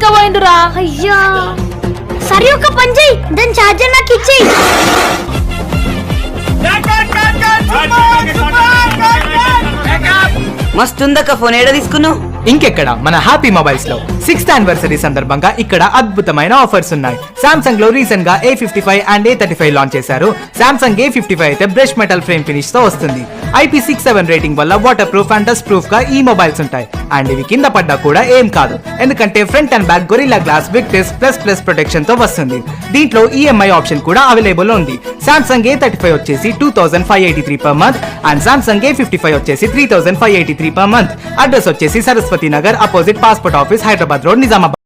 తీసుకుపోయిండురా. అయ్యా సరే ఒక పని చెయ్యి, దాని ఛార్జర్ నాకు ఇచ్చేయి. మస్తుందక్క ఫోన్ ఏడ తీసుకున్నావు? ఇంకెక్కడ మన హ్యాపీ మొబైల్స్ లో 6th యానివర్సరీ సందర్భంగా ఇక్కడ అద్భుతమైన ఆఫర్స్ ఉన్నాయి. సామ్సంగ్ లో రీసెంట్ గా A55 అండ్ A35 లాంచ్ చేశారు. సామ్సంగ్ A55 అయితే బ్రష్ మెటల్ ఫ్రేమ్ ఫినిష్ తో వస్తుంది. IP67 రేటింగ్ వల్ల water proof and dust proof గా ఈ మొబైల్స్ ఉంటాయి. అండ్ ఇవి కింద పడ్డా కూడా ఏం కాదు, ఎందుకంటే front and back gorilla glass with plus protection తో వస్తుంది. దీంట్లో EMI ఆప్షన్ కూడా అవైలబుల్ ఉంది. సామ్సంగ్ A35 వచ్చేసి 2583 per month and Samsung A55 వచ్చేసి 3583 per month. అడ్రస్ వచ్చేసి Saraswati Nagar opposite passport office, Hyderabad road, Nizamabad.